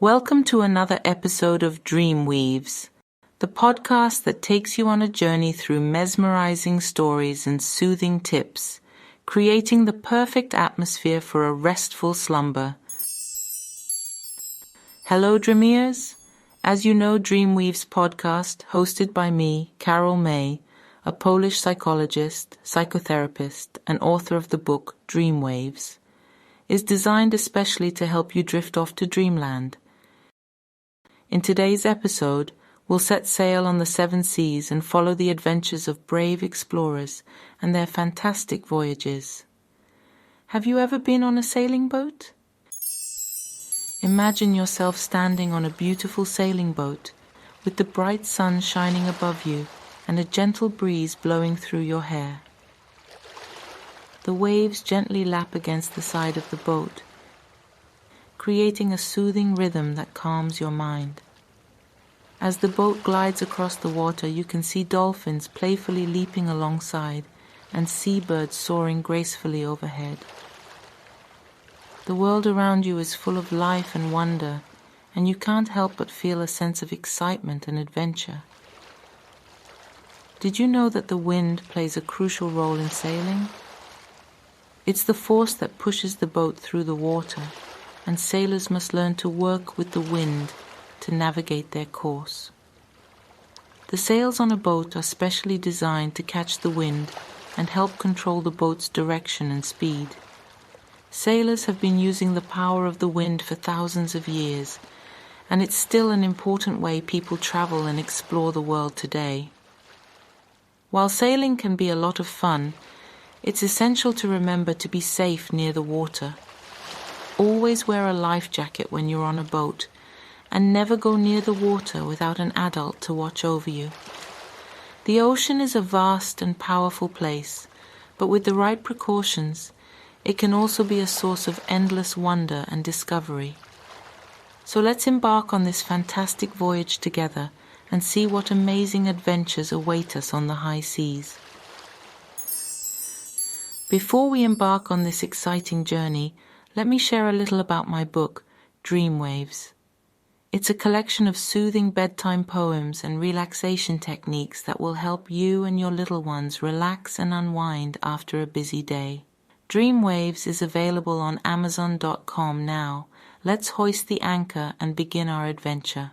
Welcome to another episode of Dreamweaves, the podcast that takes you on a journey through mesmerizing stories and soothing tips, creating the perfect atmosphere for a restful slumber. Hello, Dreamers. As you know, Dreamweaves podcast, hosted by me, Carol May, a Polish psychologist, psychotherapist, and author of the book Dreamwaves, is designed especially to help you drift off to dreamland. In today's episode, we'll set sail on the seven seas and follow the adventures of brave explorers and their fantastic voyages. Have you ever been on a sailing boat? Imagine yourself standing on a beautiful sailing boat with the bright sun shining above you and a gentle breeze blowing through your hair. The waves gently lap against the side of the boat, creating a soothing rhythm that calms your mind. As the boat glides across the water, you can see dolphins playfully leaping alongside and seabirds soaring gracefully overhead. The world around you is full of life and wonder, and you can't help but feel a sense of excitement and adventure. Did you know that the wind plays a crucial role in sailing? It's the force that pushes the boat through the water, and sailors must learn to work with the wind to navigate their course. The sails on a boat are specially designed to catch the wind and help control the boat's direction and speed. Sailors have been using the power of the wind for thousands of years, and it's still an important way people travel and explore the world today. While sailing can be a lot of fun, it's essential to remember to be safe near the water. Always wear a life jacket when you're on a boat, and never go near the water without an adult to watch over you. The ocean is a vast and powerful place, but with the right precautions, it can also be a source of endless wonder and discovery. So let's embark on this fantastic voyage together and see what amazing adventures await us on the high seas. Before we embark on this exciting journey, let me share a little about my book, Dreamwaves. It's a collection of soothing bedtime poems and relaxation techniques that will help you and your little ones relax and unwind after a busy day. Dreamwaves is available on Amazon.com now. Let's hoist the anchor and begin our adventure.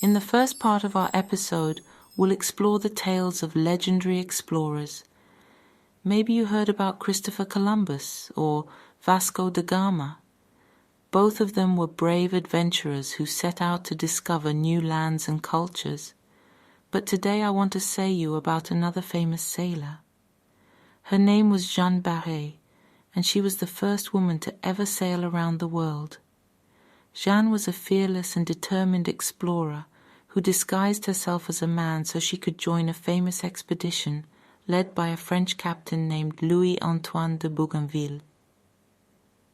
In the first part of our episode, we'll explore the tales of legendary explorers. Maybe you heard about Christopher Columbus or Vasco da Gama. Both of them were brave adventurers who set out to discover new lands and cultures. But today I want to say you about another famous sailor. Her name was Jeanne Barré, and she was the first woman to ever sail around the world. Jeanne was a fearless and determined explorer who disguised herself as a man so she could join a famous expedition led by a French captain named Louis-Antoine de Bougainville.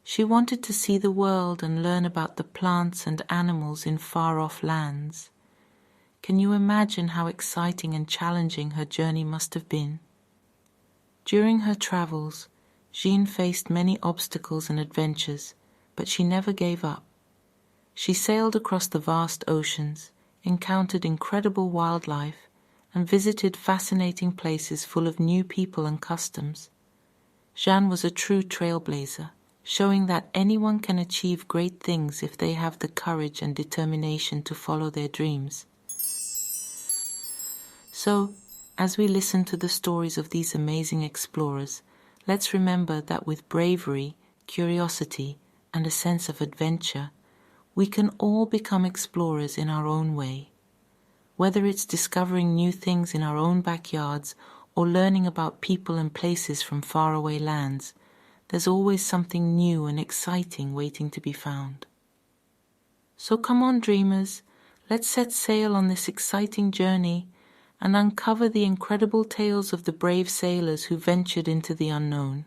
She wanted to see the world and learn about the plants and animals in far-off lands. Can you imagine how exciting and challenging her journey must have been? During her travels, Jeanne faced many obstacles and adventures, but she never gave up. She sailed across the vast oceans, encountered incredible wildlife, and visited fascinating places full of new people and customs. Jeanne was a true trailblazer, showing that anyone can achieve great things if they have the courage and determination to follow their dreams. So, as we listen to the stories of these amazing explorers, let's remember that with bravery, curiosity, and a sense of adventure, we can all become explorers in our own way. Whether it's discovering new things in our own backyards or learning about people and places from faraway lands, there's always something new and exciting waiting to be found. So come on, dreamers, let's set sail on this exciting journey and uncover the incredible tales of the brave sailors who ventured into the unknown.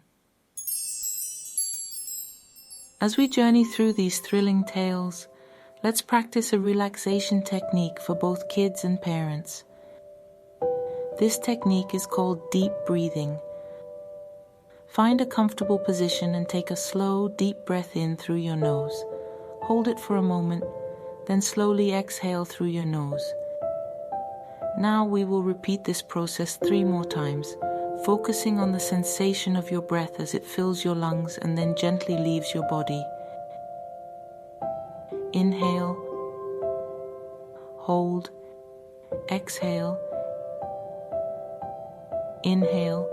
As we journey through these thrilling tales, let's practice a relaxation technique for both kids and parents. This technique is called deep breathing. Find a comfortable position and take a slow, deep breath in through your nose, Hold it for a moment, then slowly exhale through your nose. Now we will repeat this process 3 more times, focusing on the sensation of your breath as it fills your lungs and then gently leaves your body. Inhale, hold, exhale, inhale,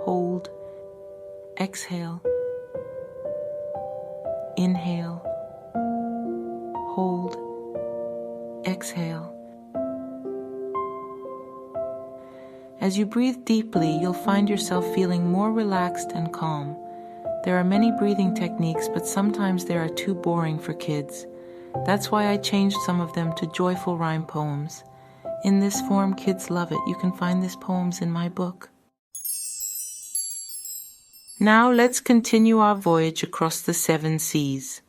hold, exhale, inhale, hold, exhale. As you breathe deeply, you'll find yourself feeling more relaxed and calm. There are many breathing techniques, but sometimes they are too boring for kids. That's why I changed some of them to joyful rhyme poems. In this form, kids love it. You can find these poems in my book. Now let's continue our voyage across the 7 seas.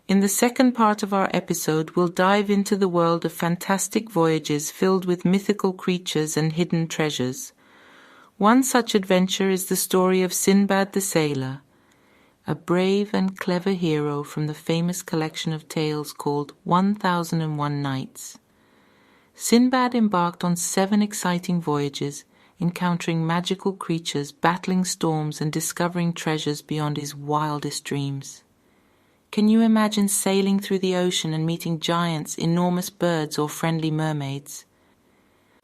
In the second part of our episode, we'll dive into the world of fantastic voyages filled with mythical creatures and hidden treasures. One such adventure is the story of Sinbad the Sailor, a brave and clever hero from the famous collection of tales called 1001 Nights. Sinbad embarked on 7 exciting voyages, encountering magical creatures, battling storms, and discovering treasures beyond his wildest dreams. Can you imagine sailing through the ocean and meeting giants, enormous birds, or friendly mermaids?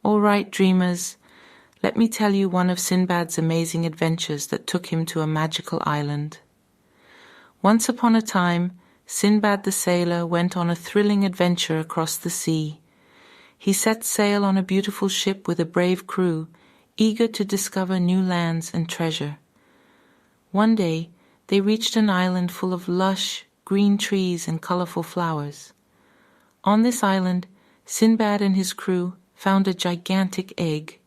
All right, dreamers, let me tell you one of Sinbad's amazing adventures that took him to a magical island. Once upon a time, Sinbad the Sailor went on a thrilling adventure across the sea. He set sail on a beautiful ship with a brave crew, eager to discover new lands and treasure. One day, they reached an island full of lush, green trees and colorful flowers. On this island, Sinbad and his crew found a gigantic egg.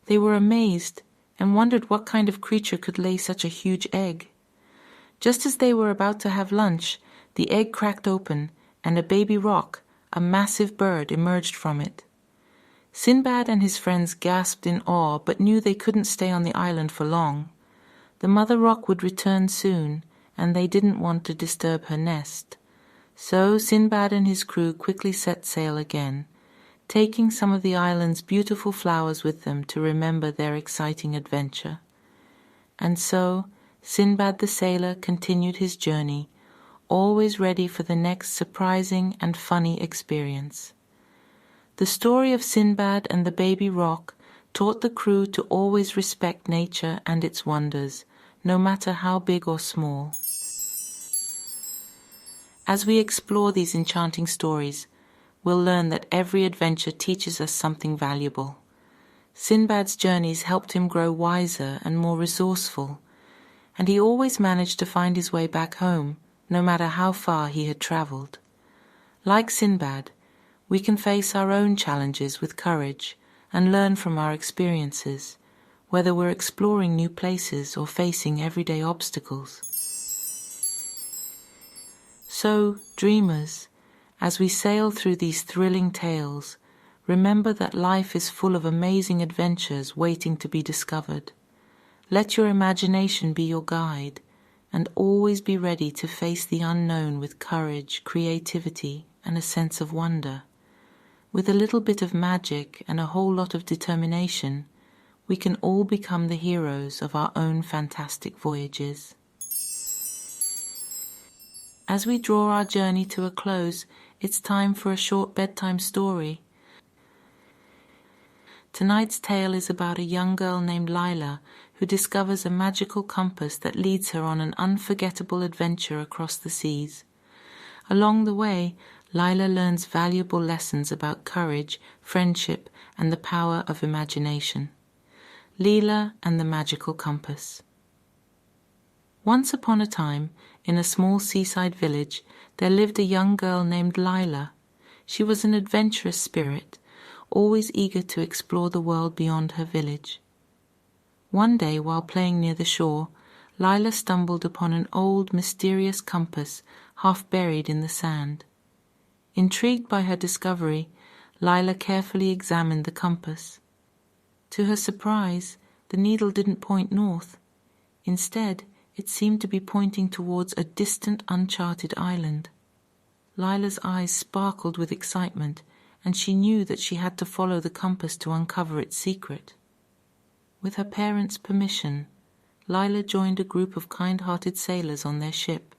They were amazed and wondered what kind of creature could lay such a huge egg. Just as they were about to have lunch, the egg cracked open and a baby roc, a massive bird, emerged from it. Sinbad and his friends gasped in awe but knew they couldn't stay on the island for long. The mother roc would return soon, and they didn't want to disturb her nest. So Sinbad and his crew quickly set sail again, taking some of the island's beautiful flowers with them to remember their exciting adventure. And so Sinbad the Sailor continued his journey, always ready for the next surprising and funny experience. The story of Sinbad and the baby roc taught the crew to always respect nature and its wonders, no matter how big or small. As we explore these enchanting stories, we'll learn that every adventure teaches us something valuable. Sinbad's journeys helped him grow wiser and more resourceful, and he always managed to find his way back home, no matter how far he had traveled. Like Sinbad, we can face our own challenges with courage and learn from our experiences, whether we're exploring new places or facing everyday obstacles. So, dreamers, as we sail through these thrilling tales, remember that life is full of amazing adventures waiting to be discovered. Let your imagination be your guide, and always be ready to face the unknown with courage, creativity, and a sense of wonder. With a little bit of magic and a whole lot of determination, we can all become the heroes of our own fantastic voyages. As we draw our journey to a close, it's time for a short bedtime story. Tonight's tale is about a young girl named Lila who discovers a magical compass that leads her on an unforgettable adventure across the seas. Along the way, Lila learns valuable lessons about courage, friendship, and the power of imagination. Lila and the Magical Compass. Once upon a time, in a small seaside village, there lived a young girl named Lila. She was an adventurous spirit, always eager to explore the world beyond her village. One day, while playing near the shore, Lila stumbled upon an old, mysterious compass half buried in the sand. Intrigued by her discovery, Lila carefully examined the compass. To her surprise, the needle didn't point north. Instead, It seemed to be pointing towards a distant, uncharted island. Lila's eyes sparkled with excitement, and she knew that she had to follow the compass to uncover its secret. With her parents' permission, Lila joined a group of kind-hearted sailors on their ship,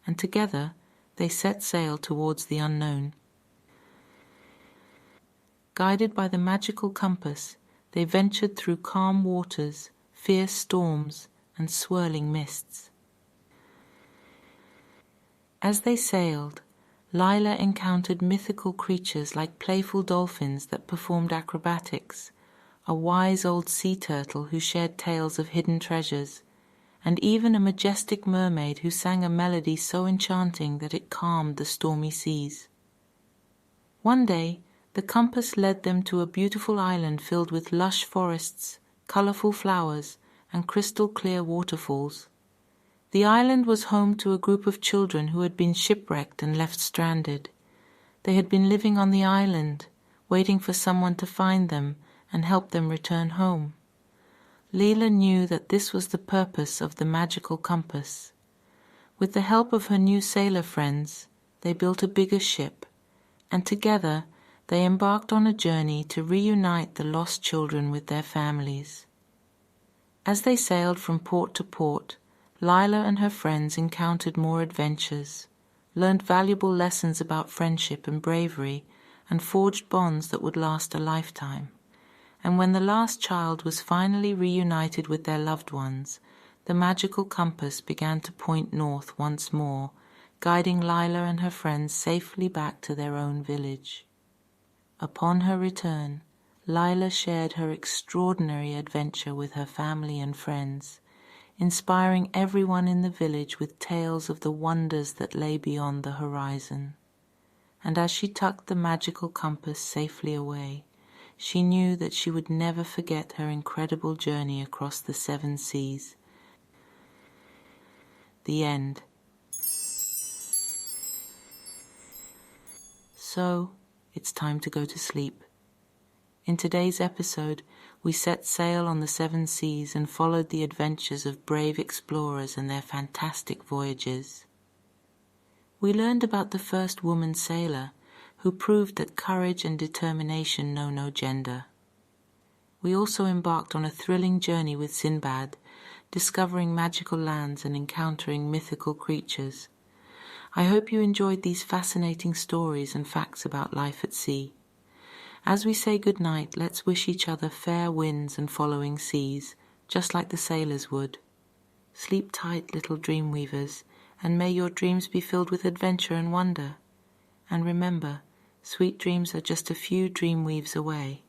and together they set sail towards the unknown. Guided by the magical compass, they ventured through calm waters, fierce storms, and swirling mists. As they sailed, Lila encountered mythical creatures like playful dolphins that performed acrobatics, a wise old sea turtle who shared tales of hidden treasures, and even a majestic mermaid who sang a melody so enchanting that it calmed the stormy seas. One day, the compass led them to a beautiful island filled with lush forests, colorful flowers, and crystal-clear waterfalls. The island was home to a group of children who had been shipwrecked and left stranded. They had been living on the island, waiting for someone to find them and help them return home. Lila knew that this was the purpose of the magical compass. With the help of her new sailor friends, they built a bigger ship, and together they embarked on a journey to reunite the lost children with their families. As they sailed from port to port, Lila and her friends encountered more adventures, learned valuable lessons about friendship and bravery, and forged bonds that would last a lifetime. And when the last child was finally reunited with their loved ones, the magical compass began to point north once more, guiding Lila and her friends safely back to their own village. Upon her return, Lila shared her extraordinary adventure with her family and friends, inspiring everyone in the village with tales of the wonders that lay beyond the horizon. And as she tucked the magical compass safely away, she knew that she would never forget her incredible journey across the 7 seas. The end. So, it's time to go to sleep. In today's episode, we set sail on the 7 seas and followed the adventures of brave explorers and their fantastic voyages. We learned about the first woman sailor, who proved that courage and determination know no gender. We also embarked on a thrilling journey with Sinbad, discovering magical lands and encountering mythical creatures. I hope you enjoyed these fascinating stories and facts about life at sea. As we say goodnight, let's wish each other fair winds and following seas, just like the sailors would. Sleep tight, little dream weavers, and may your dreams be filled with adventure and wonder. And remember, sweet dreams are just a few dream weaves away.